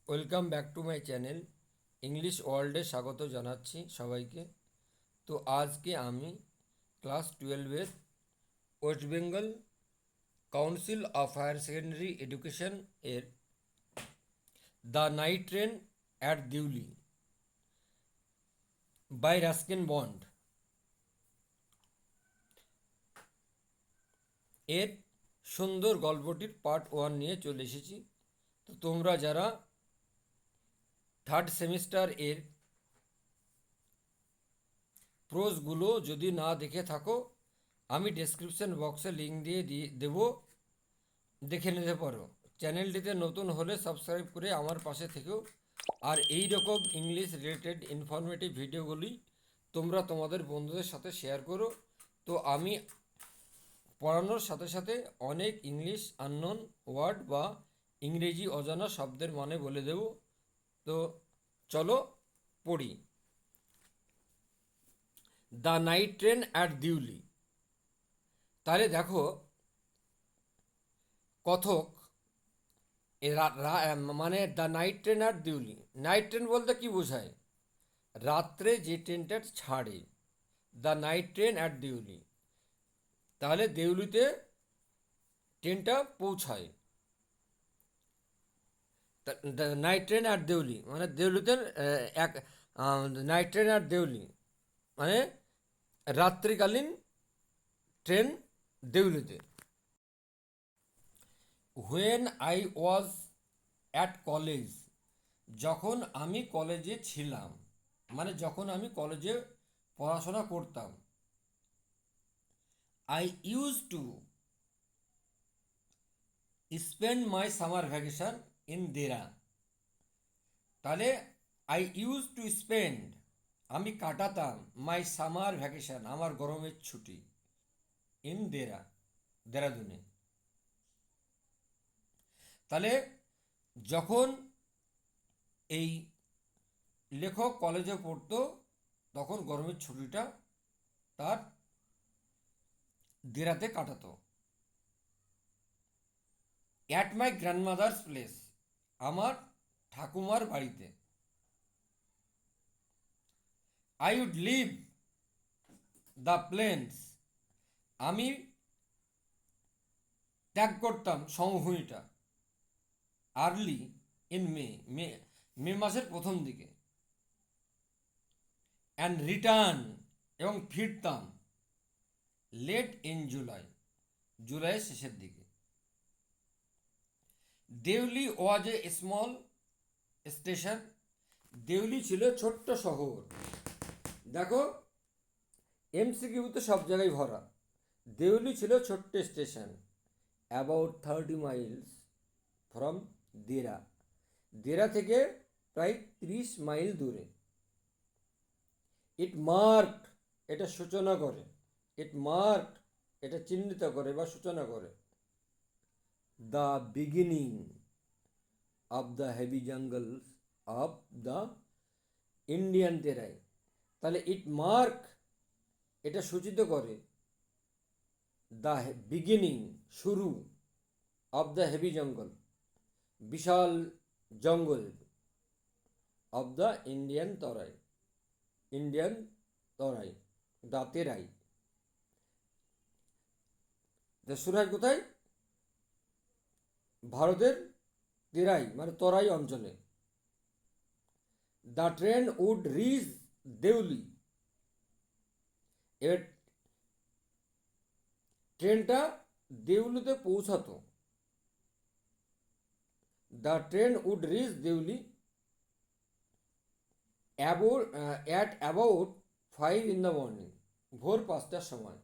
Welcome back to my channel English ওয়ার্ল্ডে স্বাগত জানাচ্ছি সবাইকে। তো আজকে আমি ক্লাস 12-এর West Bengal Council of Higher Secondary Education এর the night train at Deoli by Ruskin Bond এর সুন্দর গল্পটির পার্ট 1 নিয়ে চলে এসেছি। তো তোমরা যারা থার্ড সেমিস্টার এর প্রোজগুলো যদি না দেখে থাকো, আমি ডেসক্রিপশন বক্সে লিঙ্ক দিয়ে দেবো, দেখে নিতে পারো। চ্যানেলটিতে নতুন হলে সাবস্ক্রাইব করে আমার পাশে থেকেও। আর এই রকম ইংলিশ রিলেটেড ইনফরমেটিভ ভিডিওগুলি তোমরা তোমাদের বন্ধুদের সাথে শেয়ার করো। তো আমি পড়ানোর সাথে সাথে অনেক ইংলিশ আননোন ওয়ার্ড বা ইংরেজি অজানা শব্দের মানে বলে দেব। তো চলো পড়ি। The night train at Deoli. তাহলে দেখো, কথক মানে the night train at Deoli. Night train বলতে কি বোঝায়? রাত্রে যে ট্রেনটা ছাড়ে, the night train at Deoli. তাহলে দেউলিতে ট্রেনটা পৌঁছায়। The night train at Deoli মানে দেউলিতে এক নাইট ট্রেন অ্যাট দেউলি মানে রাত্রিকালীন ট্রেন দেউলিতে। When I was at college, যখন আমি কলেজে ছিলাম, মানে যখন আমি কলেজে পড়াশোনা করতাম। I use to spend my summer vacation in Dehra. তাহলে আই ইউজ টু স্পেন্ড, আমি কাটাতাম, মাই সামার ভ্যাকেশন, আমার গরমের ছুটি, ইন দেরা, দেরাদুনে। তাহলে যখন এই লেখক কলেজে পড়তো তখন গরমের ছুটিটা তার দেরাতে কাটাতো। অ্যাট মাই গ্র্যান্ডমাদার্স প্লেস, আমার ঠাকুমার বাড়িতে। I would leave the plains, আমি ত্যাগ করতাম সমভূমিটা। আর্লি ইন মে, মে মে মাসের প্রথম দিকে। অ্যান্ড রিটার্ন, এবং ফিরতাম লেট ইন জুলাই, জুলাইয়ের শেষের দিকে। দেউলি ওয়াজ এ স্মল স্টেশন, দেউলি ছিল ছোট্ট শহর। দেখো, এমসিকিউতে সব জায়গায় ভরা। দেউলি ছিল ছোট্ট স্টেশন, অ্যাবাউট 30 মাইলস ফ্রম দেরা, দেরা থেকে প্রায় 30 মাইল দূরে। ইট মার্কড, এটা সূচনা করে, ইট মার্কড, এটা চিহ্নিত করে বা সূচনা করে, the beginning of the heavy jungles of the Indian Terai. তাহলে ইট মার্ক, এটা সূচিত করে, দ্য বিগিনিং, শুরু, অফ দ্য হেভি জঙ্গল, বিশাল জঙ্গল, of the Indian Terai, Indian Terai, the Terai. শুরু হয় কোথায়? ভারতের তেরাই মানে তরাই অঞ্চলে। The train would reach Deoli, এবার ট্রেনটা দেউলিতে পৌঁছাতো। The train would reach Deoli at about 5 in the morning, ভোর 5টার সময়।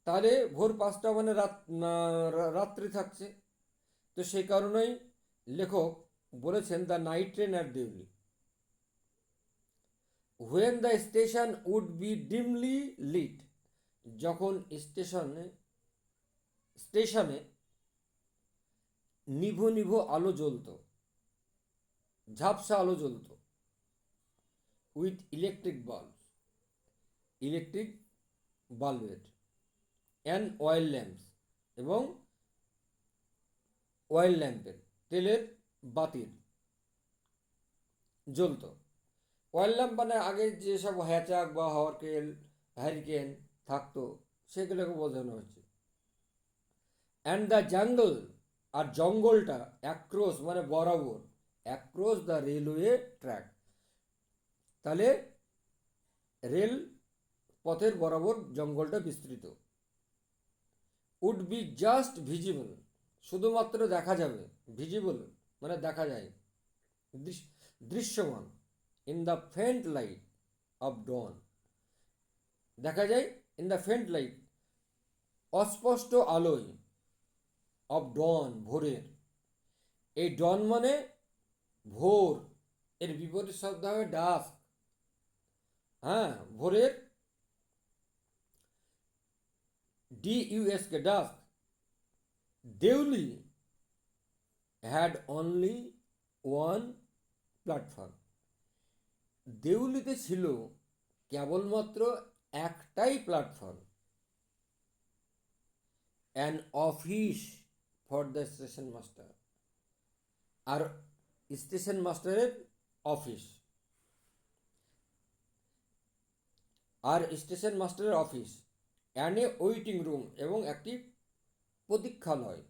তাহলে ভোর 5টা মানে রাত্রি থাকছে। তো সেই কারণেই লেখক বলেছেন the night train at Deoli. When the station would be dimly lit, যখন স্টেশনে নিভো নিভো আলো জ্বলত, ঝাপসা আলো জ্বলত। উইথ ইলেকট্রিক বাল্ব, ইলেকট্রিক বাল্বের। অ্যান্ড অয়েল ল্যাম্পস, এবং অয়েল ল্যাম্পের, তেলের বাতির জ্বলতো। অয়েল ল্যাম্প মানে আগে যেসব হ্যাচাক বা হরকেল হ্যারিকেন থাকতো সেগুলোকে বোঝানো হচ্ছে। অ্যান্ড দ্য জঙ্গল, আর জঙ্গলটা অ্যাক্রস মানে বরাবর, অ্যাক্রস দ্য রেলওয়ে ট্র্যাক, তাহলে রেল পথের বরাবর জঙ্গলটা বিস্তৃত। উড বি জাস্ট ভিজিবল, শুধুমাত্র দেখা যাবে, ভিজিবল মানে দেখা যায়, দৃশ্যমান, in the ফেন্ট light of dawn, দেখা যায় ইন দ্য ফেন্ট লাইট, অস্পষ্ট আলোয়, অফ ডন ভোরের। এই ডন মানে ভোর, এর বিপরীত শব্দ হবে ডাস্ক। হ্যাঁ, ভোরের, DUSK dusk. Deoli had only one platform, দেউলিতে ছিল কেবলমাত্র একটাই platform. An office for the station master, আর স্টেশন মাস্টারের অফিস, আর স্টেশন মাস্টারের office, and a waiting room, এবং একটি প্রতীক্ষালয়।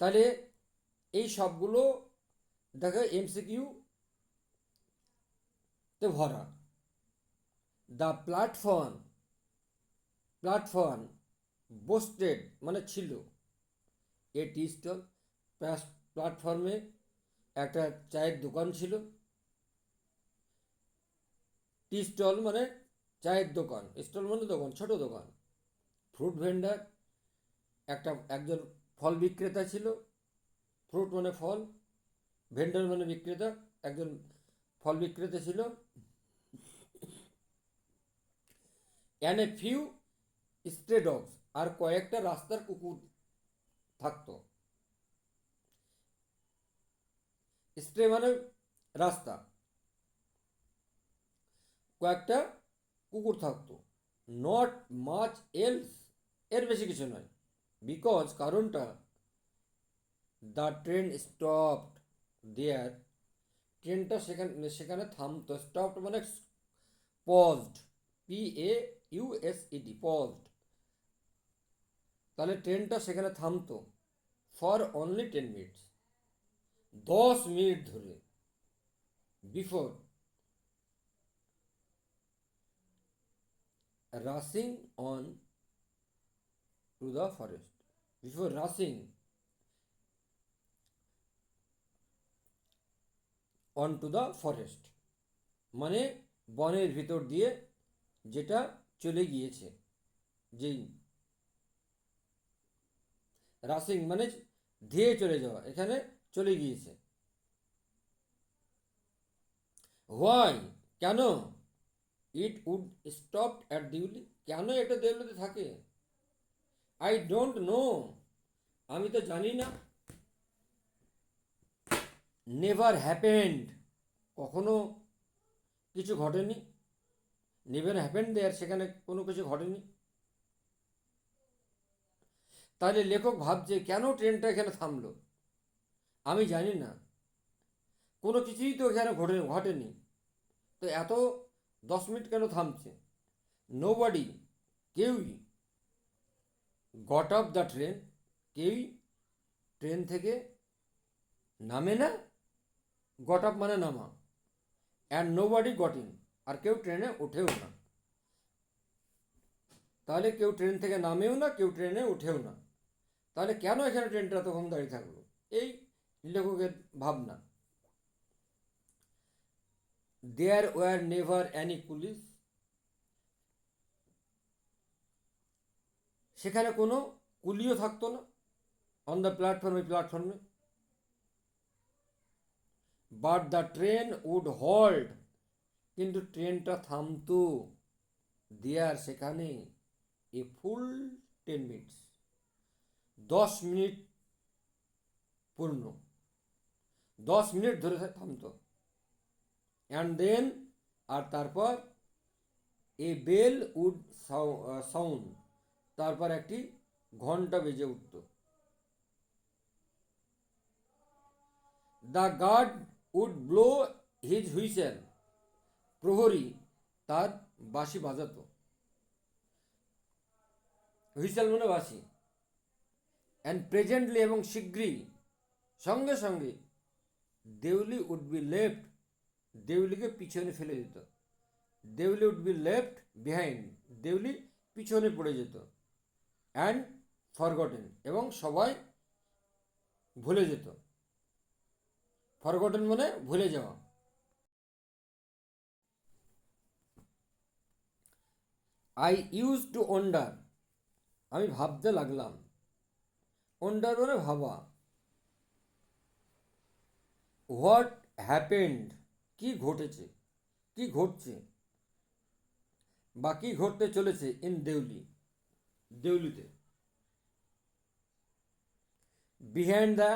তাহলে এই সবগুলো দেখো MCQ তে ভরা। দ্য প্ল্যাটফর্ম বোস্টেড মানে ছিল, এ টি স্টল, প্ল্যাটফর্মে একটা চায়ের দোকান ছিল। টি স্টল মানে চায়ের দোকান, স্টল মানে দোকান, ছোট দোকান। ফ্রুট ভেন্ডার, একজন ফল বিক্রেতা ছিল। ফ্রুট মানে ফল, ভেন্ডার মানে বিক্রেতা, একজন ফল বিক্রেতা ছিল। And a few stray dogs, আর কয়েকটা রাস্তার কুকুর থাকতো। স্ট্রে মানে রাস্তা, কয়েকটা কুকুর থাকতো। নট মাচ এলস, এর বেশি কিছু নয়। বিকজ কারণটা, দ্য ট্রেন স্টপড দেয়ার, ট্রেনটা সেখানে থামতো। স্টপড মানে পজড, PAUSED, পজড। তাহলে ট্রেনটা সেখানে থামতো ফর অনলি 10 মিনিটস, 10 মিনিট ধরে। Before rushing on to the forest, before rushing on to the forest মানে বনের ভিতর দিয়ে যেটা চলে গিয়েছে, যেই রাশিং মানে ধেয়ে চলে যাওয়া, এখানে চলে গিয়েছে। হোয়াই, কেন? It would stop at Deoli, কেন এটা দেউলিতে থাকে? আই ডোন্ট নো, আমি তো জানি না। নেভার হ্যাপেন্ড, কখনো কিছু ঘটেনি। নেভার হ্যাপেন্ড দেয়ার, সেখানে কোনো কিছু ঘটেনি। তাহলে লেখক ভাবছে কেন ট্রেনটা এখানে থামলো, আমি জানি না, কোনো কিছুই তো এখানে ঘটেনি, তো এত 10 মিনিট কেন থামছে? নোবডি, কেউই, গট অফ দ্য ট্রেন, কেউই ট্রেন থেকে নামে না। গট অফ মানে নামা, অ্যান্ড নোবডি গট ইন, আর কেউ ট্রেনে ওঠেও না। তাহলে কেউ ট্রেন থেকে নামেও না, কেউ ট্রেনে ওঠেও না। তাহলে কেন এখানে ট্রেনটা তখন দাঁড়িয়ে থাকলো, এই লেখকের ভাবনা। There were never any police, সেখানে কোনো কুলিও থাকতো না। অন দ্য প্ল্যাটফর্মে। But the train would halt, কিন্তু ট্রেনটা থামতো দেয়ার সেখানে, এ ফুল 10 মিনিটস, 10 মিনিট পূর্ণ, 10 মিনিট ধরে থামতো। অ্যান্ড দেন, আর তারপর, এ বেল উড সাউন্ড, তারপর একটি ঘন্টা বেজে উঠত। The guard would blow his whistle, প্রহরী তার বাঁশি বাজাতো। হুইসেল মানে বাঁশি। অ্যান্ড প্রেজেন্টলি, এবং শীঘ্রই, সঙ্গে সঙ্গে, দেউলি উড বি লেফট, দেউলিকে পিছনে ফেলে দিত। Deoli would be left behind, Deoli পিছনে পড়ে যেত। অ্যান্ড ফরগটেন, এবং সবাই ভুলে যেত। ফরগটেন মানে ভুলে যাওয়া। আই ইউজ টু ওন্ডার, আমি ভাবতে লাগলাম। ওন্ডার মানে ভাবা। হোয়াট হ্যাপেন্ড, কি ঘটেছে, কি ঘটছে, বা কি ঘটতে চলেছে। ইন দেউলি, দেউলিতে। বিহাইন্ড দ্য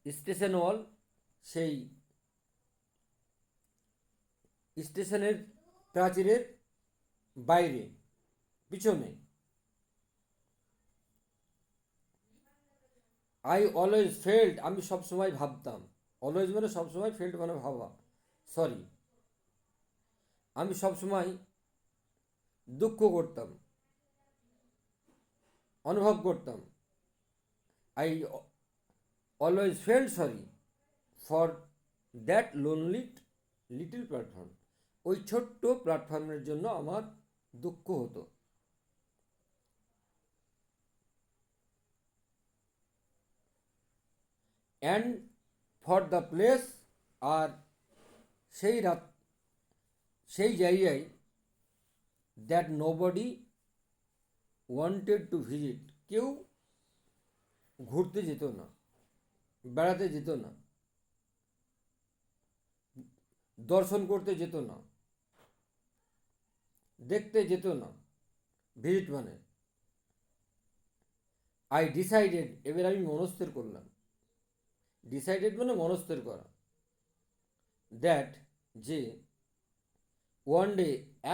স্টেশন ওয়াল, সেই স্টেশনের প্রাচীরের বাইরে, পিছনে। আই অলওয়েজ ফেল্ট, আমি সবসময় ভাবতাম। অলওয়েজ মানে সবসময়, ফেল্ট মানে ভাবা, সরি। আমি সবসময় দুঃখ করতাম, অনুভব করতাম। I always felt sorry for that lonely little platform, ওই ছোট্ট প্ল্যাটফর্মের জন্য আমার দুঃখ হতো। অ্যান্ড ফর দ্য প্লেস, আর সেই রাত, সেই জায়গায়, that nobody wanted to visit, কেউ ঘুরতে যেত না, বেড়াতে যেত না, দর্শন করতে যেত না, দেখতে যেত না। ভিজিট মানে, আই ডিসাইডেড, এবার আমি মনস্থির করলাম। ডিসাইডেড মানে মনস্থির করা। দ্যাট, যে, ওয়ান ডে,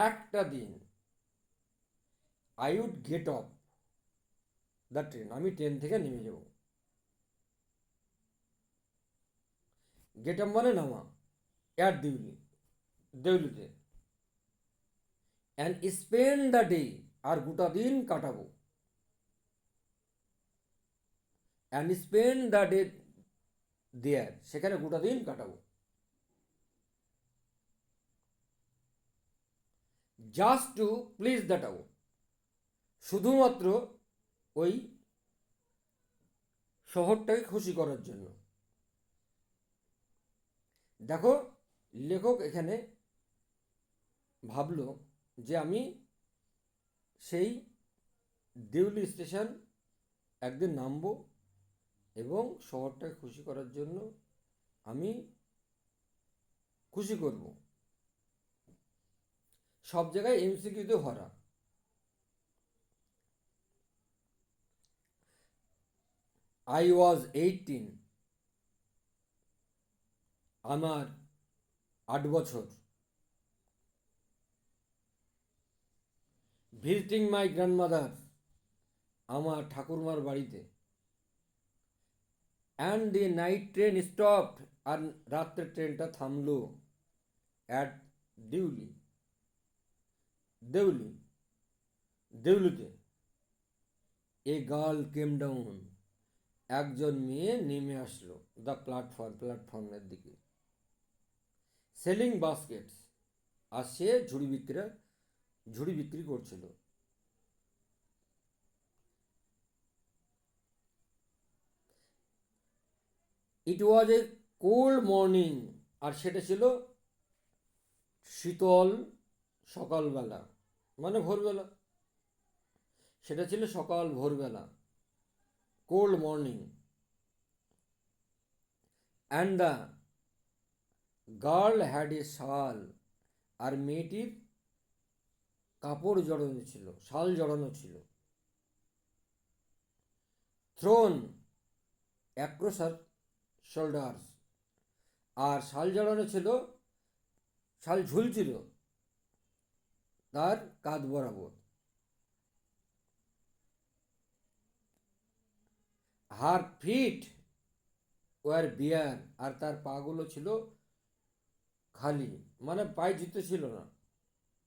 একটা দিন, I would get off the train, আমি ট্রেন থেকে নেমে যাব। গেট আপ মানে নামা। অ্যাট দেউলি, দেউলিতে। অ্যান্ড স্পেন্ড দ্য ডে, আর গোটা দিন কাটাবো। And spend the day there, সেখানে গোটা দিন কাটাবো। Just to please the town, শুধুমাত্র ওই শহরটাকে খুশি করার জন্য। দেখো, লেখক এখানে ভাবলো যে আমি সেই দেউলি স্টেশন একদিন নামবো, এবং শহরটাকে খুশি করার জন্য আমি খুশি করব। সব জায়গায় এমসিকিউতে ভরা। আই ওয়াজ 18, আমার 8 বছর। ভিজিটিং মাই গ্র্যান্ডমাদার, আমার ঠাকুরমার বাড়িতে। And the night train stopped, আর রাত্রের ট্রেনটা থামলো। অ্যাট দেউলি, দেউলি, দেউলিতে। এ গার্ল কেম ডাউন, একজন মেয়ে নেমে আসলো। দ্য প্ল্যাটফর্ম, প্ল্যাটফর্মের দিকে। সেলিং বাস্কেটস, আর সে ঝুড়ি বিক্রি করছিল। ইট ওয়াজ এ কোল্ড মর্নিং, আর সেটা ছিল শীতল সকালবেলা, মানে ভোরবেলা। সেটা ছিল সকাল ভোরবেলা, cold morning. And the girl had a শাল, আর মেয়েটির কাপড় জড়ানো ছিল, শাল জড়ানো ছিল। থ্রোন অ্যাক্রস হার শোল্ডার্স, আর শাল জড়ানো ছিল, শাল ঝুলছিল তার কাঁধ বরাবর। হার ফিট, ওয়ার বিয়ার, আর তার পাগুলো ছিল খালি, মানে পায়ে জুতো ছিল না।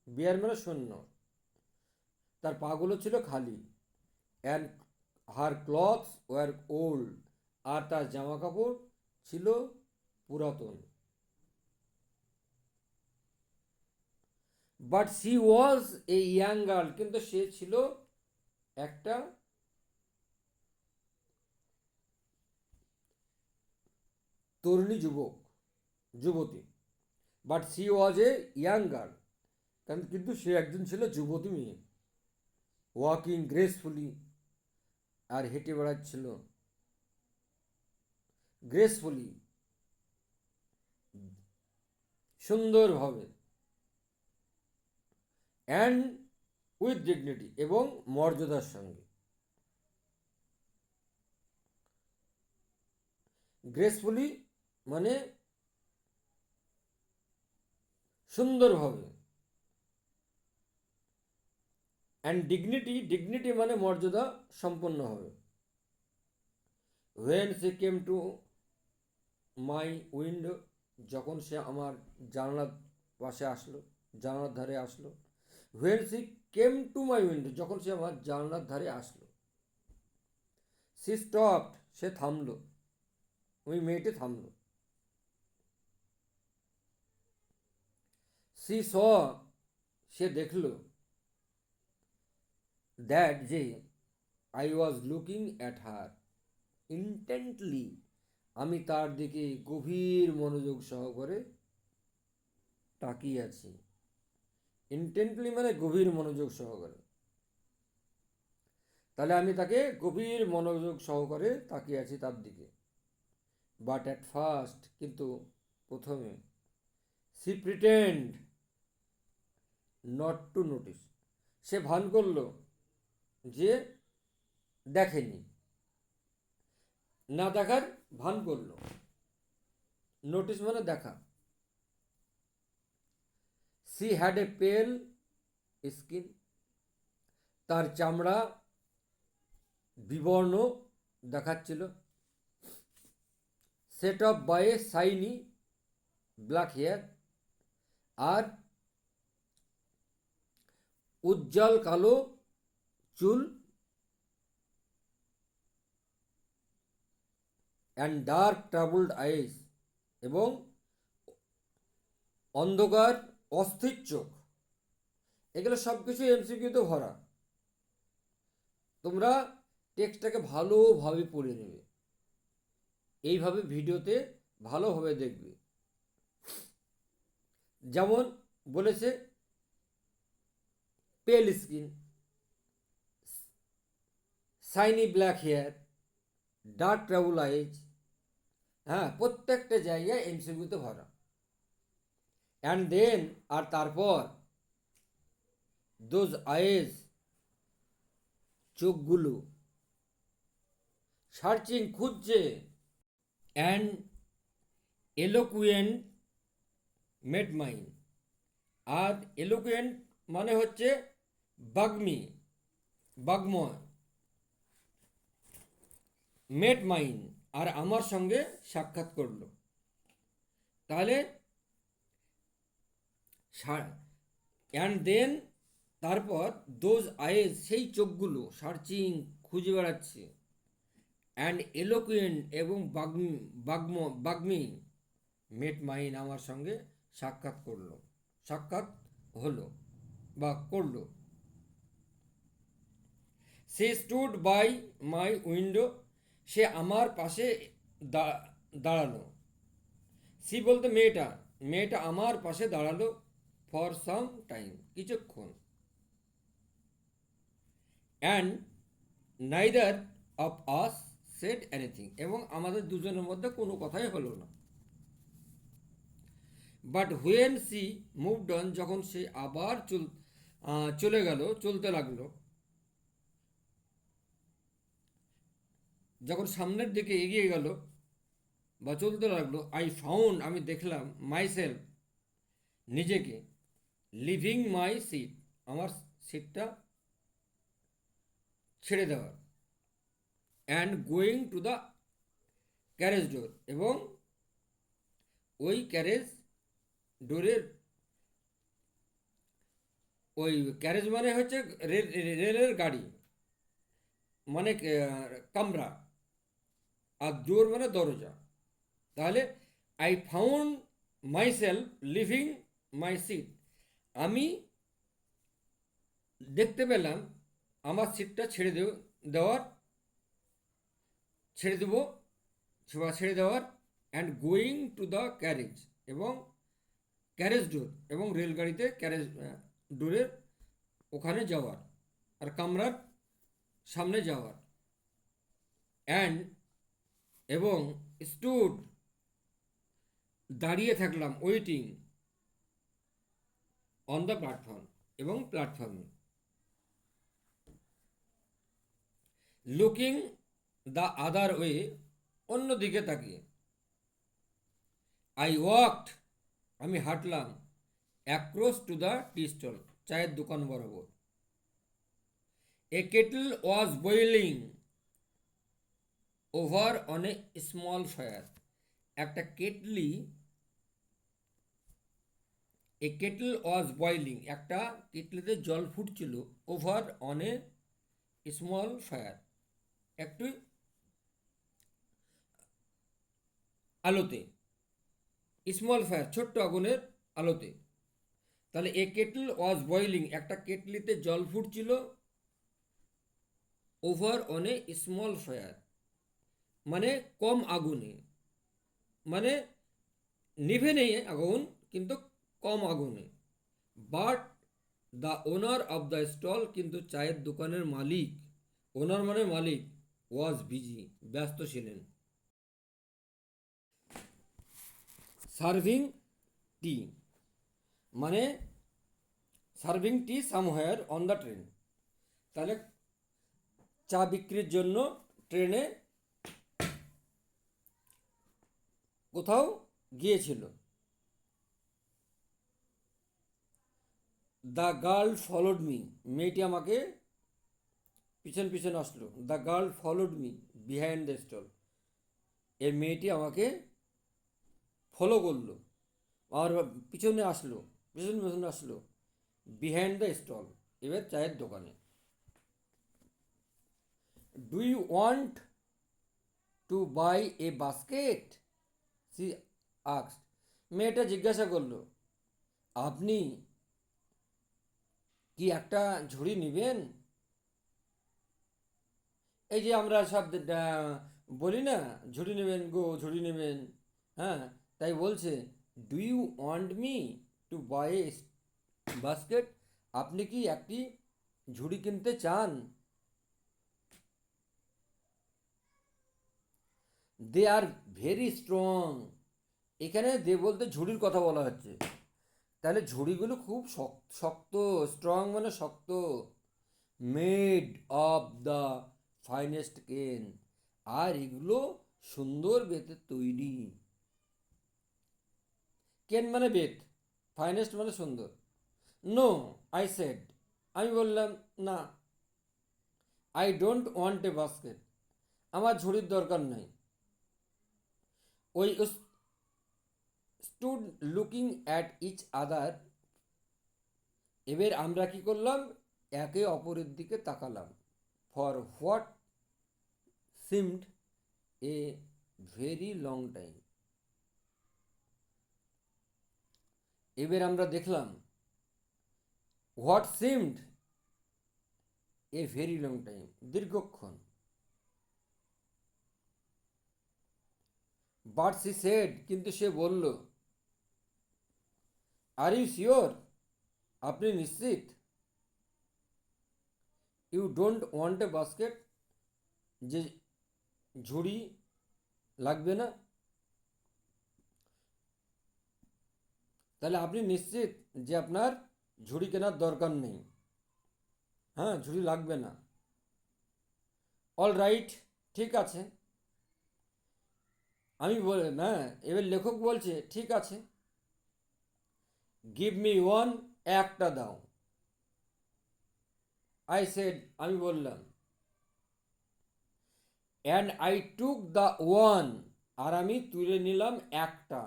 বিয়ার মানে শূন্য, তার পাগুলো ছিল খালি। And her clothes were old, আর তার জামা কাপড় ছিল পুরাতন। But she was a young girl, কিন্তু সে ছিল একটা তরুণী যুবতী। But she was a young girl, কিন্তু সে একজন ছিল যুবতী মেয়ে। ওয়াকিং গ্রেসফুলি, আর হেঁটে বেড়াচ্ছিল গ্রেসফুলি, সুন্দরভাবে। অ্যান্ড উইথ ডিগনিটি, এবং মর্যাদার সঙ্গে। গ্রেসফুলি মানে সুন্দরভাবে, অ্যান্ড ডিগনিটি মানে মর্যাদা সম্পন্ন হবে। When say came to my window, যখন সে আমার জানালার পাশে আসলো, জানালার ধারে আসলো। When she came to my window, যখন সে আমার জানালার ধারে আসলো। সি স্টপড, সে থামলো, ওই মেয়েটি থামলো। সি স, সে দেখলো, দ্যাট যে I was looking at her ইন্টেন্টলি, আমি তার দিকে গভীর মনোযোগ সহকারে তাকিয়ে আছি। ইন্টেন্টলি মানে গভীর মনোযোগ সহকারে, তাহলে আমি তাকে গভীর মনোযোগ সহকারে তাকিয়ে আছি তার দিকে। বাট অ্যাট ফার্স্ট, কিন্তু প্রথমে। She pretend not to notice, সে ভান করলো যে দেখেনি, না দেখার ভান করলো। নোটিস মানে দেখা। সি হ্যাড এ পেল স্কিন, তার চামড়া বিবর্ণ দেখাচ্ছিল। Set off by a shiny black hair, আর উজ্জ্বল কালো চুল। অ্যান্ড ডার্ক ট্রাবলড আইস, এবং অন্ধকার অস্থির চোখ। এগুলো সব কিছু এমসিকিউতে ভরা। তোমরা টেক্সটটাকে ভালোভাবে পড়ে নেবে, এইভাবে ভিডিওতে ভালোভাবে দেখবে। যেমন বলেছে pale skin, shiny black hair, dark trouble eyes. হ্যাঁ, প্রত্যেকটা জায়গায় এমসিকিউতে ভরা। অ্যান্ড দেন, আর তারপর, দোজ আইজ, চোখগুলো, সার্চিং খুঁজছে। অ্যান্ড এলোকুয়েন্ট মেড মাইন, আর এলোকুয়েন্ট মানে হচ্ছে বাগ্মী, বাগ্ময়। মেড মাইন, আর আমার সঙ্গে সাক্ষাৎ করলো। তাহলে অ্যান্ড দেন, তারপর, দোজ আইজ, সেই চোখগুলো, সার্চিং খুঁজে বেড়াচ্ছে। অ্যান্ড এলোকুয়েন্ট, এবং বাগ্মী মেট মাইন, আমার সঙ্গে সাক্ষাৎ হলো বা করলো। সে স্টুড বাই মাই উইন্ডো, সে আমার পাশে দাঁড়ালো। সি বলতে মেয়েটা, মেয়েটা আমার পাশে দাঁড়ালো। ফর সাম টাইম, কিছুক্ষণ। And neither of us said anything, এবং আমাদের দুজনের মধ্যে কোনো কথাই হলো না। But when she moved on, যখন সে আবার চলে গেল, চলতে লাগলো, যখন সামনের দিকে এগিয়ে গেল বা চলতে লাগলো, আই ফাউন্ড, আমি দেখলাম, মাইসেলফ, নিজেকে, লিভিং মাই সিট, আমার সিটটা ছেড়ে দেওয়া। And going to the carriage door, এবং ওই ক্যারেজ ডোরের, ওই ক্যারেজ মানে হচ্ছে রেলের গাড়ি, মানে কামরা, আর ডোর মানে দরজা। তাহলে I found myself leaving my seat, আমি দেখতে পেলাম আমার সিটটা দেওয়ার ছেড়ে দেবো ছেড়ে দেওয়ার, and going to the carriage, এবং ক্যারেজ ডোর, এবং রেলগাড়িতে ক্যারেজ ডোরের ওখানে যাওয়ার, আর কামরার সামনে যাওয়ার, অ্যান্ড এবং স্টুড দাঁড়িয়ে থাকলাম, ওয়েটিং অন দ্য প্ল্যাটফর্ম, এবং প্ল্যাটফর্মে, লুকিং দ্য আদার ওয়ে, অন্যদিকে তাকিয়ে, আই ওয়াকড, আমি হাঁটলাম, across to the tea stall, চায়ের দোকান বরাবর, a kettle was boiling over on a small fire, একটা কেটলি, এ কেটল ওয়াজ বয়েলিং, একটা কেটলিতে জল ফুটছিল, over on a small fire, একটু আলোতে, স্মল ফায়ার ছোট্ট আগুনের আলোতে। তাহলে এ কেটল ওয়াজ বয়েলিং, একটা কেটলিতে জল ফুটছিল, over on a small fire মানে কম আগুনে, মানে নিভে নেই আগুন, কিন্তু কম আগুনে, but the owner of the stall, কিন্তু চায়ের দোকানের মালিক, ওনার মানে মালিক, ওয়াজ বিজি, ব্যস্ত ছিলেন, সার্ভিং টি, মানে serving T somewhere on the train, তাহলে চা বিক্রির জন্য ট্রেনে কোথাও গিয়েছিল। দ্য গার্ল ফলোড মি, মেয়েটি আমাকে পিছন পিছন আসলো, the girl followed me behind the stall, এই মেয়েটি আমাকে ফলো করলো, আর পিছনে আসলো, পিছনে পিছনে আসলো, বিহাইন্ড দ্য স্টল, এবার চায়ের দোকানে। Do you want to buy a basket, she asked, মেয়েটা জিজ্ঞাসা করলো, আপনি কি একটা ঝুড়ি নেবেন? এই যে আমরা সব বলি না, ঝুড়ি নেবেন গো, ঝুড়ি নেবেন, হ্যাঁ, তাই বলছে, do you want me to buy a basket, আপনি কি একটি ঝুড়ি কিনতে চান? দে আর ভেরি স্ট্রং, এখানে দে বলতে ঝুড়ির কথা বলা হচ্ছে, তাহলে ঝুড়িগুলো খুব শক্ত, স্ট্রং মানে শক্ত, মেড অফ দ্য ফাইনেস্ট কেন, আর এগুলো সুন্দর বেতের তৈরি, কেন মানে বেত, ফাইনেস্ট মানে সুন্দর। নো, আই সেড, আমি বললাম না, I don't want a basket, আমার ঝুড়ির দরকার নেই। We stood looking at each other, এবার আমরা কি করলাম, একে অপরের দিকে তাকালাম, for what seemed a very long time, এবার আমরা দেখলাম, what seemed a very long time, দীর্ঘক্ষণ, বাট সি সেড, কিন্তু সে বলল, আর ইউ শিওর, আপনি নিশ্চিত, you don't want a basket, যে ঝুড়ি লাগবে না, তাহলে আপনি নিশ্চিত যে আপনার ঝুড়ি কেনার দরকার নেই, হ্যাঁ, ঝুড়ি লাগবে না, অল রাইট, ঠিক আছে, আমি বলে না, এবার লেখক বলছে ঠিক আছে, গিভ মি ওয়ান, একটা দাও, আই সেড, আমি বললাম, and I took the one, আর আমি তুলে নিলাম একটা,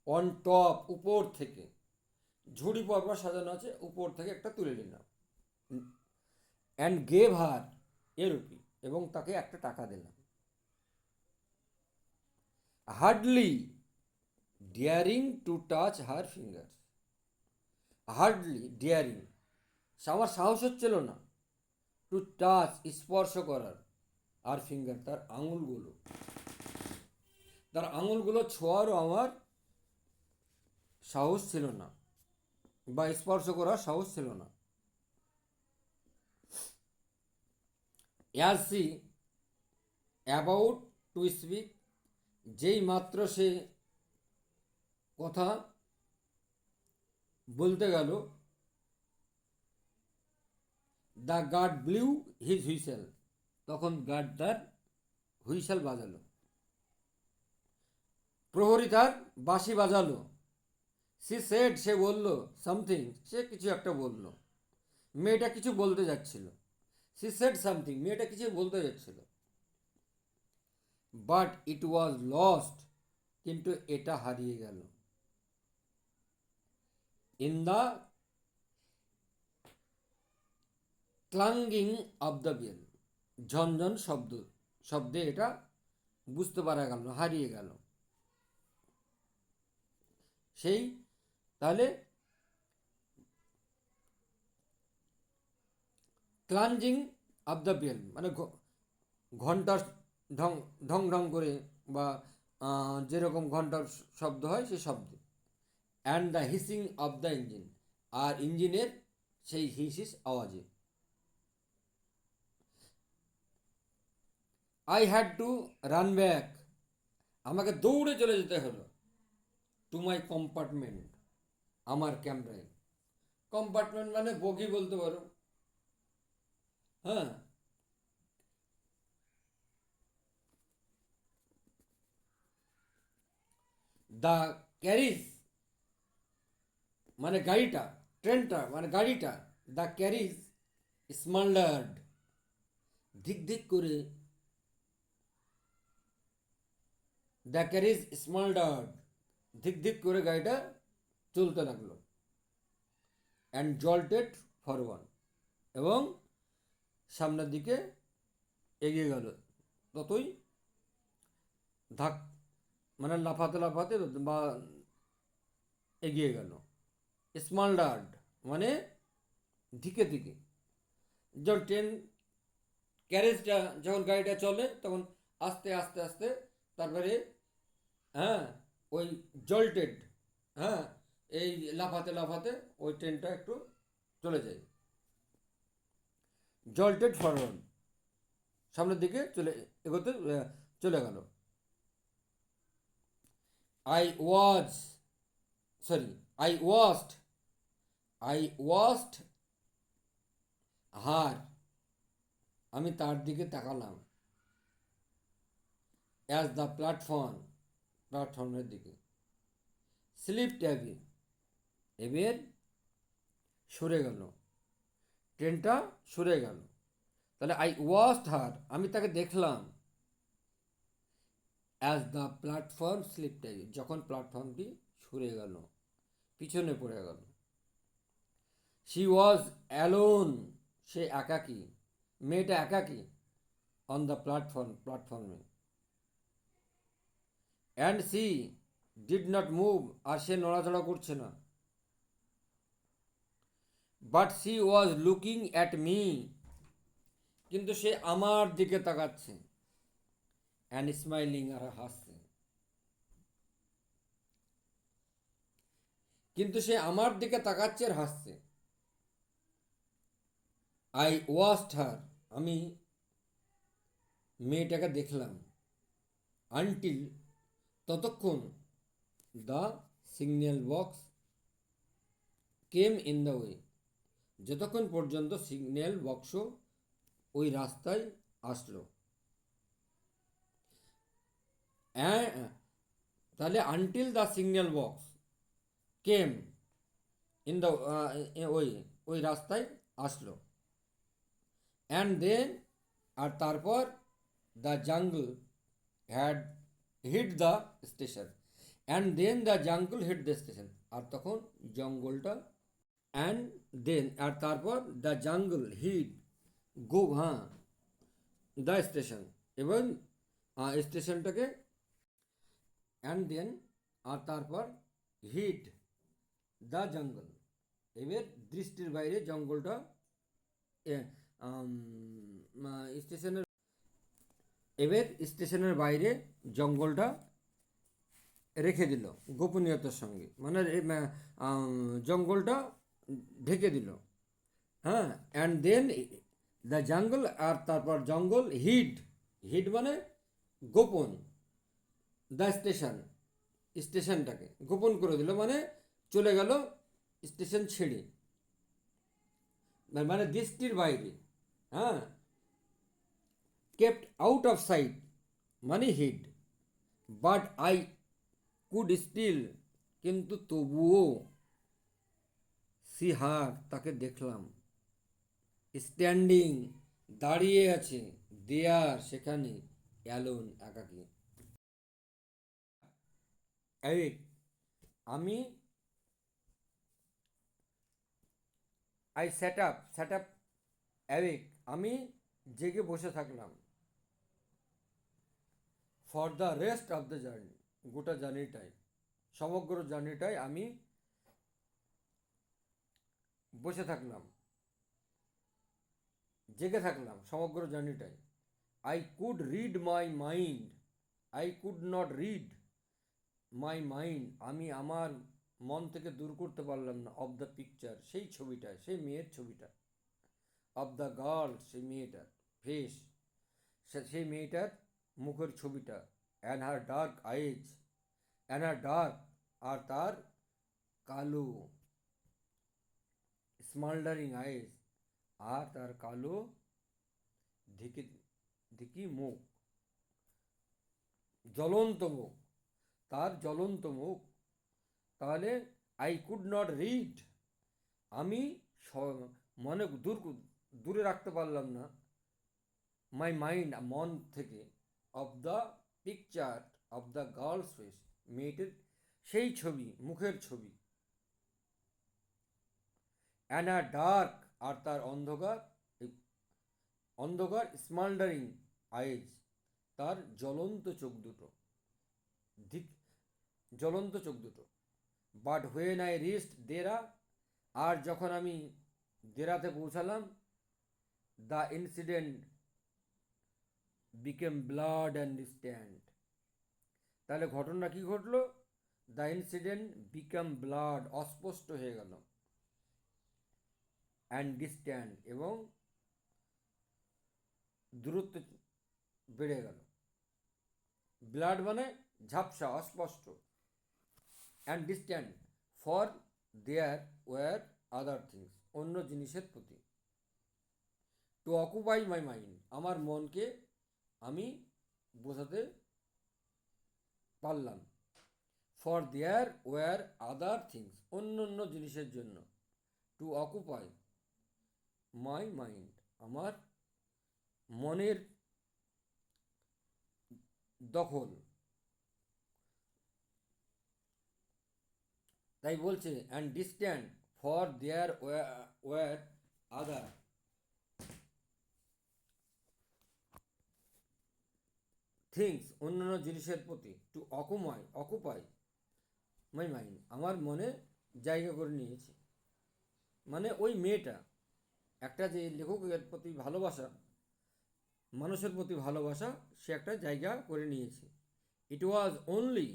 অন টপ, উপর থেকে, ঝুড়ি পরপর সাজানো আছে, উপর থেকে একটা তুলে নিলাম। And gave her A rupee, এবং তাকে একটা টাকা দিলাম। Hardly daring to touch her fingers, hardly daring, আমার সাহস হচ্ছিল না, টু টাচ স্পর্শ করার, আর ফিঙ্গার তার আঙুলগুলো, তার আঙুলগুলো ছোঁয়ারও আমার সাহস ছিল না, বা স্পর্শ করার সাহস ছিল না। As she about to speak, যেই মাত্র সে কথা বলতে গেল, the guard blew his whistle, তখন গার্ড তার হুইসেল বাজালো, প্রহরী তার বাঁশি বাজালো। সি সেড, সে বলল, সামথিং, সে কিছু একটা বলল, মেয়েটা কিছু বলতে যাচ্ছিল। সি সেড সামথিং, মেয়েটা কিছু বলতে যাচ্ছিল। বাট ইট ওয়াজ লস্ট, কিন্তু এটা হারিয়ে গেল। In the clanging of the bell, ঝনঝন শব্দে এটা বুঝতে পারা গেল, হারিয়ে গেল। সেই, তাহলে ক্লাঞ্জিং অফ দ্য বেল মানে ঘন্টার ঢং ঢং ঢং করে, বা যেরকম ঘন্টার শব্দ হয় সেই শব্দ। And the hissing of the engine, আর ইঞ্জিনের সেই হিসিস আওয়াজে। I had to run back, আমাকে দৌড়ে চলে যেতে হলো। টু মাই কম্পার্টমেন্ট, আমার ক্যামেরায়। কম্পার্টমেন্ট মানে বগি বলতে পারো, হ্যাঁ। দ্য ক্যারিজ মানে গাড়িটা, ট্রেনটা মানে গাড়িটা, দ্য ক্যারিজ স্মাল্ডার্ড, ধিক ধিক করে, দ্য ক্যারিজ স্মাল্ডার্ড, ধিক ধিক করে গাড়িটা চলতে লাগলো। অ্যান্ড জল্টেড ফরওয়ার্ড, এবং সামনের দিকে এগিয়ে গেল, ততই ধাক মানে লাফাতে লাফাতে বা এগিয়ে গেল। স্মাল্ডার্ড মানে দিকে দিকে, যখন ট্রেন ক্যারেজটা, যখন গাড়িটা চলে তখন আস্তে আস্তে আস্তে, তারপরে হ্যাঁ ওই জল্টেড, হ্যাঁ এই লাফাতে লাফাতে ওই ট্রেনটা একটু চলে যায়। জল্টেড ফরওয়ার্ড, সামনের দিকে এগোতে চলে গেল। I was sorry I waste I waste her, আমি তার দিকে তাকালাম। অ্যাজ দ্য প্ল্যাটফর্মের দিকে। স্লিপ ট্যাবি, এবার সরে গেল, ট্রেনটা সরে গেল। তাহলে আই ওয়াস্ট হার, আমি তাকে দেখলাম। অ্যাজ দ্য প্ল্যাটফর্ম স্লিপ ট্যাবি, যখন প্ল্যাটফর্মটি সরে গেল, পিছনে পড়ে গেল। শি ওয়াজ অ্যালোন, সে একাকী, মেয়েটা একাকী। অন দ্য প্ল্যাটফর্মে। And she did not move, আর সে নড়াচড়া করছে না। But she was looking at me, কিন্তু সে আমার দিকে তাকাচ্ছে। অ্যান্ড স্মাইলিং, আর হাসছে। কিন্তু সে আমার দিকে তাকাচ্ছে আর হাসছে। আই ওয়াচড হার, আমি মেয়েটাকে দেখলাম। আনটিল, ততক্ষণ, the signal box came in the way, যতক্ষণ পর্যন্ত সিগন্যাল বক্স ওই রাস্তায় আসলো। তাহলে until the signal box came in the ওই রাস্তায় আসলো। অ্যান্ড দেন, আর তারপর, the jungle had hit the station and then the jungle hit the station. আর তখন জঙ্গলটা, অ্যান্ড দেন আর তারপর দ্য জঙ্গল হিট হ্যাঁ দ্য স্টেশন, এবং স্টেশনটাকে, অ্যান্ড দেন আর তারপর হিট দ্য জঙ্গল, এবার দৃষ্টির বাইরে জঙ্গলটা স্টেশনের, এবার স্টেশনের বাইরে জঙ্গলটা রেখে দিল গোপনীয়তার সঙ্গে, মানে জঙ্গলটা ঢেকে দিল। হ্যাঁ, অ্যান্ড দেন দ্য জঙ্গল আর তারপর জঙ্গল হিড, হিড মানে গোপন, দ্য স্টেশন, স্টেশনটাকে গোপন করে দিল, মানে চলে গেল স্টেশন ছেড়ে, মানে দৃষ্টির বাইরে। হ্যাঁ, কেপ্ট আউট অফ সাইট মানে হিড, বাট আই কুড স্টিল, কিন্তু তবুও, সি হার তাকে দেখলাম, স্ট্যান্ডিং দাঁড়িয়ে আছে, দেয়ার সেখানে, অ্যালোন একাকী। এই আমি, আই স্যাট আপ অ্যাওয়েক, আমি জেগে বসে থাকলাম, for the rest of the journey, গোটা জার্নিটাই, সমগ্র জার্নিটাই আমি বসে থাকলাম, জেগে থাকলাম সমগ্র জার্নিটাই। I could read my mind, I could not read my mind, আমি আমার মন থেকে দূর করতে পারলাম না, অফ দ্য পিকচার, সেই ছবিটা, সেই মেয়ের ছবিটা, অফ দ্য গার্ল, সেই মেয়েটার ফেস, সেই মেয়েটার মুখের ছবিটা, and her dark eyes, and her dark আর তার কালো, স্মাল্ডারিং আইজ আর তার কালো ধিকি ধিকি মুখ, জ্বলন্ত মুখ, তার জ্বলন্ত মুখ। তাহলে আই কুড নট রিড, আমি মনে দূরে রাখতে পারলাম না, মাই মাইন্ড মন থেকে, of the picture of the girls face, মেয়েটির সেই ছবি, মুখের ছবি, অ্যান্ড আর ডার্ক আর তার অন্ধকার, অন্ধকার স্মাল্ডারিং আইজ, তার জ্বলন্ত চোখ দুটো, জ্বলন্ত চোখ দুটো। বাট হোয়েন আই রিস্ট দেরা, আর যখন আমি দেরাতে পৌঁছালাম, the incident became blood and distant, তাহলে ঘটনা কি ঘটলো? দ্য ইনসিডেন্ট বিকাম ব্লাড, অস্পষ্ট হয়ে গেল, অ্যান্ড ডিস্ট্যান্ট এবং দূরত্ব বেড়ে গেল। ব্লাড মানে ঝাপসা, অস্পষ্ট, and distant for there were other things, অন্য জিনিসের প্রতি। টু অকুপাই মাই মাইন্ড, আমার মনকে আমি বোঝাতে পারলাম, for there were other things, অন্য অন্য জিনিসের জন্য। টু অকুপাই মাই মাইন্ড, আমার মনের দখল। তাই বলছে and distant for there were other things, অন্যান্য জিনিসের প্রতি। টু অকুপাই মাই মাইন্ড, আমার মনে জায়গা করে নিয়েছে, মানে ওই মেয়েটা, একটা যে লেখকের প্রতি ভালোবাসা, মানুষের প্রতি ভালোবাসা, সে একটা জায়গা করে নিয়েছে। It was only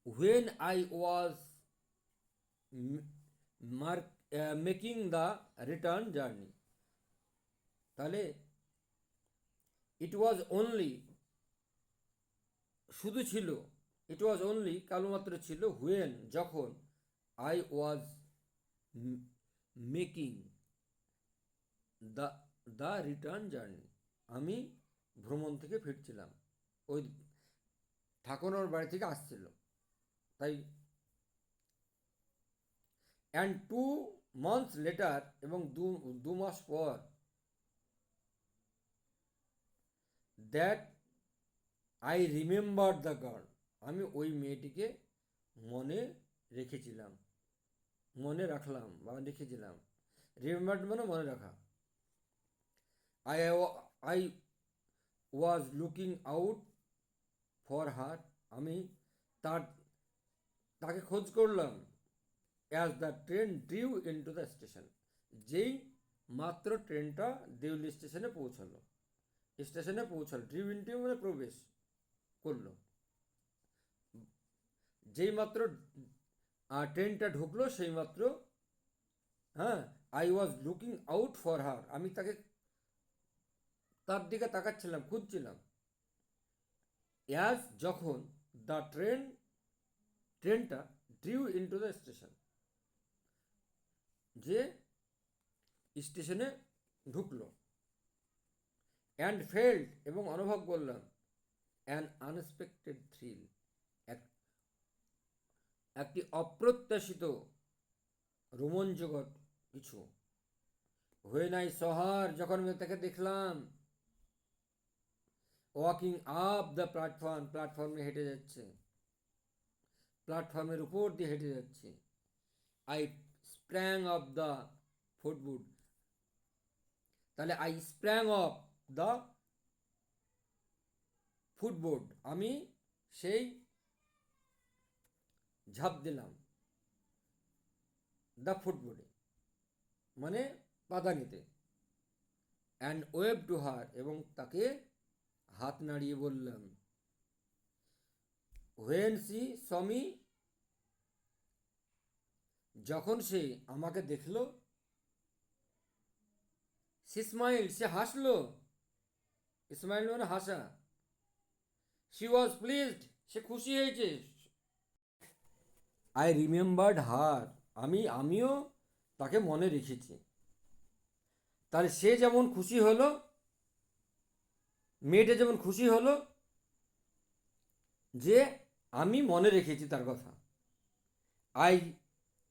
when I was making the return journey, তাহলে ইট ওয়াজ অনলি শুধু ছিল, ইট ওয়াজ অনলি কালমাত্র ছিল, হুয়েন যখন, I was making the the return journey, আমি ভ্রমণ থেকে ফিরছিলাম, ওই ঠাকুরের বাড়ি থেকে আসছিল, তাই। অ্যান্ড 2 months লেটার, এবং দু মাস পর, that I remember the girl, আমি ওই মেয়েটিকে মনে রেখেছিলাম, মনে রাখলাম বা রেখেছিলাম। রিমেম্বার মানে মনে রাখা। I I was looking out for her, আমি তার তাকে খোঁজ করলাম। As the train drew into the station, যেই মাত্র ট্রেনটা দেউলি স্টেশনে পৌঁছালো, ড্রিউ ইনটু মানে প্রবেশ করলো, যেই মাত্র ট্রেনটা ঢুকলো সেই মাত্র, হ্যাঁ, I was looking out for her, আমি তার দিকে তাকাচ্ছিলাম, খুঁজছিলাম। অ্যাজ যখন দ্য ট্রেনটা ড্রিউ ইনটু দ্য স্টেশন, যে স্টেশনে ঢুকলো। অ্যান্ড ফেল্ট এবং অনুভব করলাম, অ্যান আনএক্সপেক্টেড থ্রিল, একটি অপ্রত্যাশিত রোমাঞ্চকর কিছু। হোয়েন আই সহার, যখন আমি তাকে দেখলাম, ওয়াকিং আপ দ্য প্ল্যাটফর্মে হেঁটে যাচ্ছে, প্ল্যাটফর্মের উপর দিয়ে হেঁটে যাচ্ছে। I sprang off the footboard, তাহলে I sprang off the footboard, আমি সেই ঝাঁপ দিলাম দ্য ফুটবোর্ডে, মানে পাদানিতে। অ্যান্ড ওয়েভ টু হার, এবং তাকে হাত নাড়িয়ে বললাম। হোয়েন সি সমি, যখন সে আমাকে দেখলো। সি স্মাইল, সে হাসলো, স্মাইল মানে হাসা। শি ওয়াজ প্লিজড, সে খুশি হয়েছে। আই রিমেম্বার্ড হার, আমিও তাকে মনে রেখেছি। তাহলে সে যেমন খুশি হলো, মেয়েটা যেমন খুশি হলো যে আমি মনে রেখেছি তার কথা। আই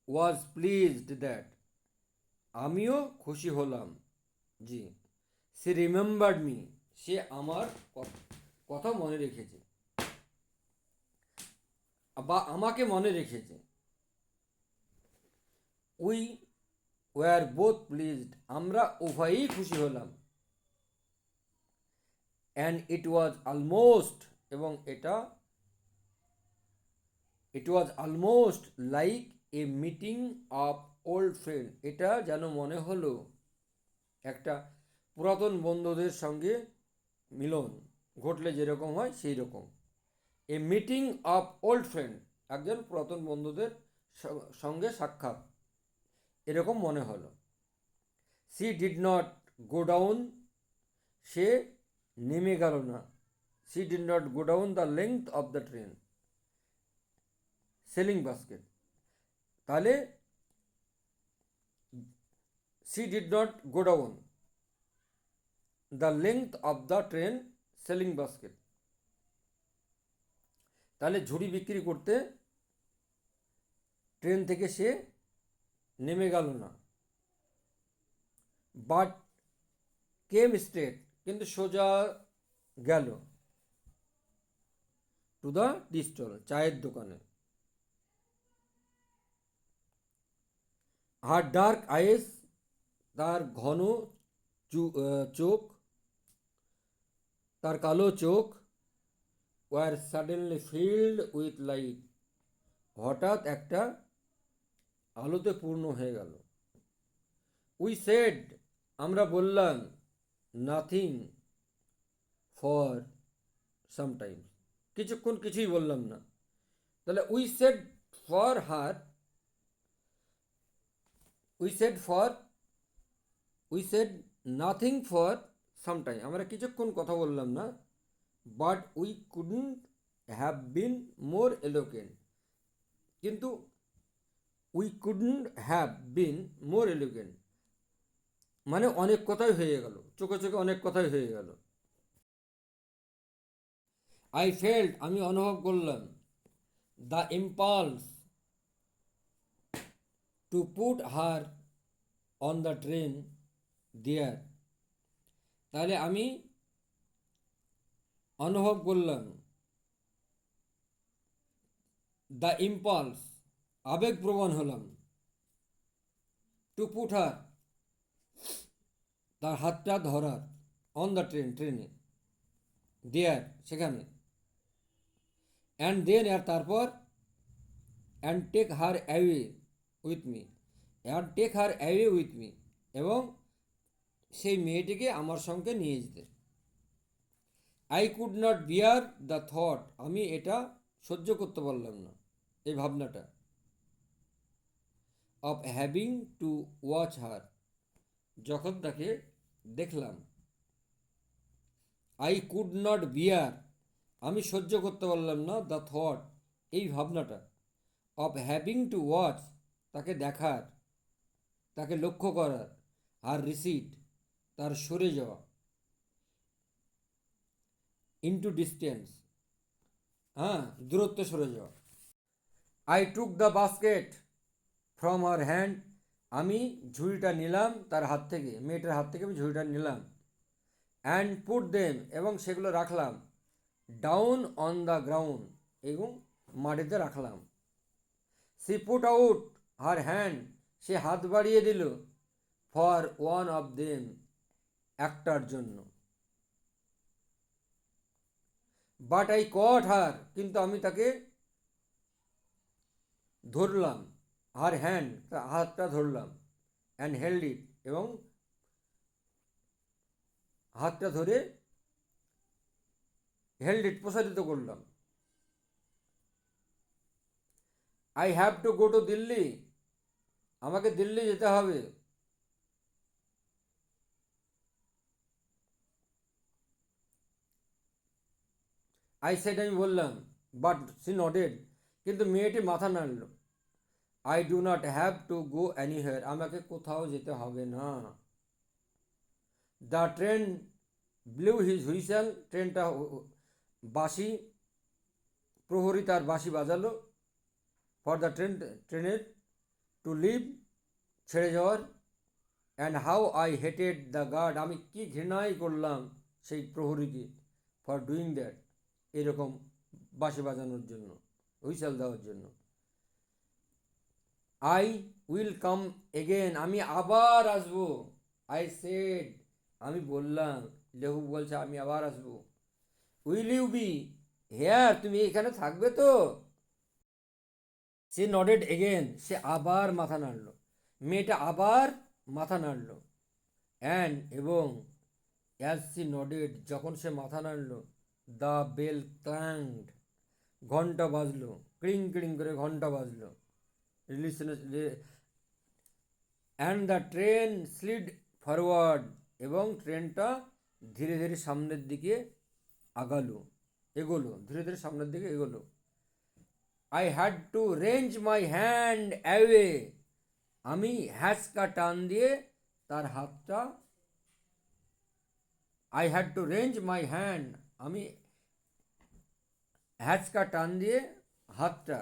ওয়াজ প্লিজড দ্যাট, আমিও খুশি হলাম। জি, সে রিমেম্বার্ড মি, সে আমার কথা মনে রেখেছে বা আমাকে মনে রেখেছে। উই ওয়ার বোথ প্লিজড, আমরা উভয়ই খুশি হলাম। অ্যান্ড ইট ওয়াজ অলমোস্ট, এবং it was almost like a meeting of old friend, এটা যেন মনে হলো একটা পুরাতন বন্ধুদের সঙ্গে মিলন ঘটলে যেরকম হয় সেই রকম। A meeting of old friend, একজন পুরাতন বন্ধুদের সঙ্গে সাক্ষাৎ, এরকম মনে হলো। She did not go down, সে নেমে গেল না। She did not go down the length of the train selling basket, তাহলে she did not go down the length of the train selling basket, তাহলে ঝুড়ি বিক্রি করতে ট্রেন থেকে সে নেমে গেল না। বাট কেম স্ট্রেট, কিন্তু সোজা গেল টু দ্য টি স্টল, চায়ের দোকানে। হার ডার্ক আইস, তার ঘন চোখ, তার কালো চোখ। Were suddenly filled with light, হঠাৎ একটা আলোতে পূর্ণ হয়ে গেল। উই সেড, আমরা বললাম। নাথিং ফর সাম টাইম, কিছুক্ষণ কিছুই বললাম না। তাহলে we said for her, we said nothing for some time, আমরা কিছুক্ষণ কথা বললাম না। But we couldn't have been more eloquent, কিন্তু we couldn't have been more eloquent মানে অনেক কথাই হয়ে গেল, চোখে চোখে অনেক কথাই হয়ে গেল। আই ফেল্ট, আমি অনুভব করলাম। The impulse to put her on the train there, তাহলে আমি অনুভব করলাম দ্য ইম্পালস, আবেগপ্রবণ হলাম। টু পুট হার, তার হাতটা ধরার। অন দ্য ট্রেন, ট্রেনে। দেয়ার, সেখানে। অ্যান্ড দেন, আর তারপর। And take her away with me, and take her away with me, এবং সেই মেয়েটিকে আমার সঙ্গে নিয়ে যেতে। I could not bear the thought, আমি এটা সহ্য করতে পারলাম না, এই ভাবনাটা। Of having to watch her, যখন তাকে দেখলাম। আই কুড নট বিয়ার, আমি সহ্য করতে পারলাম না, দ্য থট, এই ভাবনাটা। অফ হ্যাভিং টু ওয়াচ, তাকে দেখার, তাকে লক্ষ্য করার। আর রিসিট, তার সরে যাওয়া। ইনটু ডিস্টেন্স, হ্যাঁ, দূরত্ব সরে যাওয়া। I took the basket from her hand, আমি ঝুড়িটা নিলাম তার হাত থেকে, মেয়েটার হাত থেকে আমি ঝুড়িটা নিলাম। অ্যান্ড পুট দেম, এবং সেগুলো রাখলাম। ডাউন অন দ্য গ্রাউন্ড, এবং মাটিতে রাখলাম। She put out her hand, সে হাত বাড়িয়ে দিল। ফর ওয়ান অফ দেম, একটার জন্য। বাট আই কট হার, কিন্তু আমি তাকে ধরলাম। হার হ্যান্ড, তার হাতটা ধরলাম। অ্যান্ড হেল্ড ইট, এবং হাতটা ধরে হেল্ড ইট, প্রসারিত করলাম। I have to go to Delhi, আমাকে দিল্লি যেতে হবে। আই সেড, আমি বললাম। বাট সি নডেড, কিন্তু মেয়েটি মাথা নাড়ল। I do not have to go anywhere, আমাকে কোথাও যেতে হবে না। The train blew his whistle, ট্রেনটা বাঁশি, প্রহরী তার বাঁশি বাজালো। ফর দ্য ট্রেন, ট্রেনের। টু লিভ, ছেড়ে যাওয়ার। And how I hated the guard, আমি কি ঘৃণাই করলাম সেই প্রহরীকে। ফর ডুইং দ্যাট, এরকম বাঁশি বাজানোর জন্য, হুইসেল দেওয়ার জন্য। আই উইল কাম এগেন, আমি আবার আসবো। আই সেড, আমি বললাম। লেখক বলছে আমি আবার আসবো। উইল ইউ বি হেয়ার, তুমি এখানে থাকবে তো? সে নডেড এগেন, সে আবার মাথা নাড়ল। মেয়েটা আবার মাথা নাড়ল। অ্যান্ড, এবং। অ্যাজ সি নডেড, যখন সে মাথা নাড়ল। দ্য বেল ক্ল্যাংড, ঘন্টা বাজলো। ক্রিং ক্রিং করে ঘন্টা বাজলো। And the train slid forward, এবং ট্রেনটা ধীরে ধীরে সামনের দিকে এগোলো, ধীরে ধীরে সামনের দিকে এগোলো। I had two range my hand away, আমি হ্যাচকা টান দিয়ে তার হাতটা। I had two range my hand, আমি হ্যাচকা টান দিয়ে হাতটা।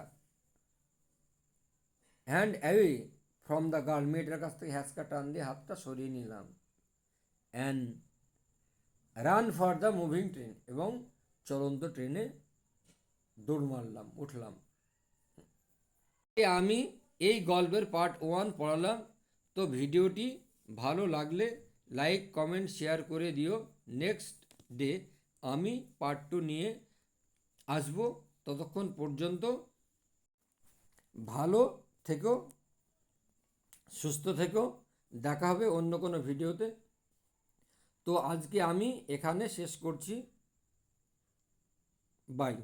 Hand away from the girl, মেয়েটার কাছ থেকে হ্যাচকা টান দিয়ে হাতটা সরিয়ে নিলাম। And run for the moving train, এবং চলন্ত ট্রেনে দৌড় মারলাম, উঠলাম। আমি এই গল্পের পার্ট 1 পড়ালাম। তো ভিডিওটি ভালো লাগলে লাইক কমেন্ট শেয়ার করে দিও। নেক্সট ডে আমি পার্ট 2 নিয়ে আসবো। ততক্ষণ পর্যন্ত ভালো থেকো, সুস্থ থেকো। দেখা হবে অন্য কোনো ভিডিওতে। তো আজকে আমি এখানে শেষ করছি। বাই।